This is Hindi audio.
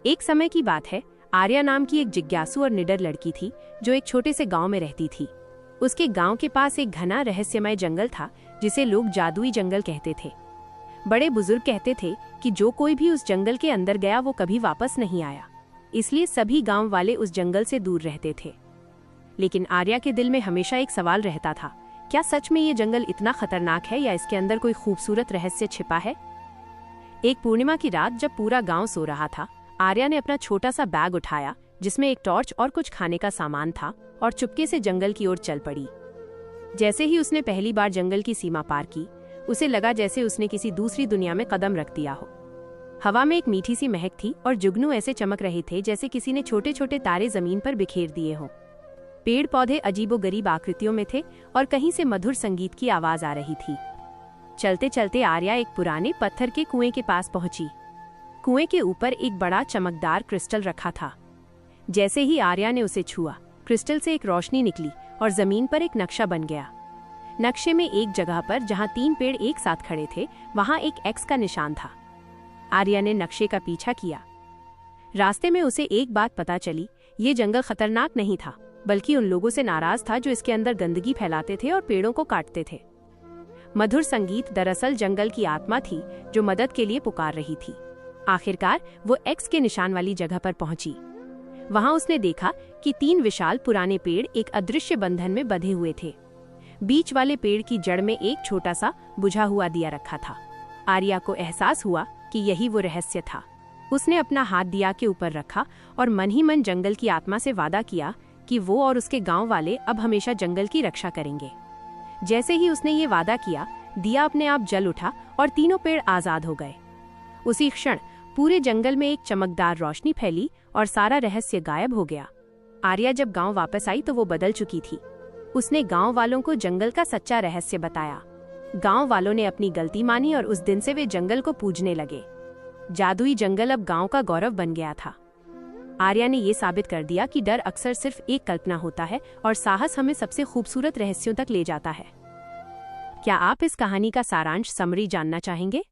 एक समय की बात है, आर्या नाम की एक जिज्ञासु और निडर लड़की थी जो एक छोटे से गांव में रहती थी। उसके गांव के पास एक घना रहस्यमय जंगल था जिसे लोग जादुई जंगल कहते थे। बड़े बुजुर्ग कहते थे कि जो कोई भी उस जंगल के अंदर गया वो कभी वापस नहीं आया, इसलिए सभी गांव वाले उस जंगल से दूर रहते थे। लेकिन आर्या के दिल में हमेशा एक सवाल रहता था, क्या सच में ये जंगल इतना खतरनाक है या इसके अंदर कोई खूबसूरत रहस्य छिपा है? एक पूर्णिमा की रात जब पूरा गांव सो रहा था, आर्या ने अपना छोटा सा बैग उठाया जिसमें एक टॉर्च और कुछ खाने का सामान था और चुपके से जंगल की ओर चल पड़ी। जैसे ही उसने पहली बार जंगल की सीमा पार की, उसे लगा जैसे उसने किसी दूसरी दुनिया में कदम रख दिया हो। हवा में एक मीठी सी महक थी और जुगनू ऐसे चमक रहे थे जैसे किसी ने छोटे छोटे तारे जमीन पर बिखेर दिए हों। पेड़ पौधे अजीबोगरीब आकृतियों में थे और कहीं से मधुर संगीत की आवाज आ रही थी। चलते चलते आर्या एक पुराने पत्थर के कुएं के पास पहुंची। कुएं के ऊपर एक बड़ा चमकदार क्रिस्टल रखा था। जैसे ही आर्या ने उसे छुआ, क्रिस्टल से एक रोशनी निकली और जमीन पर एक नक्शा बन गया। नक्शे में एक जगह पर जहां 3 पेड़ एक साथ खड़े थे, वहां एक एक्स का निशान था। आर्या ने नक्शे का पीछा किया। रास्ते में उसे एक बात पता चली, ये जंगल खतरनाक नहीं था, बल्कि उन लोगों से नाराज था जो इसके अंदर गंदगी फैलाते थे और पेड़ों को काटते थे। मधुर संगीत दरअसल जंगल की आत्मा थी जो मदद के लिए पुकार रही थी। आखिरकार वो एक्स के निशान वाली जगह पर पहुंची। वहां उसने देखा कि 3 विशाल पुराने पेड़ एक अदृश्य बंधन में बंधे हुए थे। बीच वाले पेड़ की जड़ में एक छोटा सा बुझा हुआ दिया रखा था। आर्या को एहसास हुआ कि यही वो रहस्य था। उसने अपना हाथ दिया के ऊपर रखा और मन ही मन जंगल की आत्मा से वादा किया कि वो और उसके गांव वाले अब हमेशा जंगल की रक्षा करेंगे। जैसे ही उसने ये वादा किया, दिया अपने आप जल उठा और तीनों पेड़ आजाद हो गए। उसी क्षण पूरे जंगल में एक चमकदार रोशनी फैली और सारा रहस्य गायब हो गया। आर्या जब गांव वापस आई तो वो बदल चुकी थी। उसने गांव वालों को जंगल का सच्चा रहस्य बताया। गांव वालों ने अपनी गलती मानी और उस दिन से वे जंगल को पूजने लगे। जादुई जंगल अब गांव का गौरव बन गया था। आर्या ने ये साबित कर दिया कि डर अक्सर सिर्फ एक कल्पना होता है और साहस हमें सबसे खूबसूरत रहस्यों तक ले जाता है। क्या आप इस कहानी का सारांश समरी जानना चाहेंगे?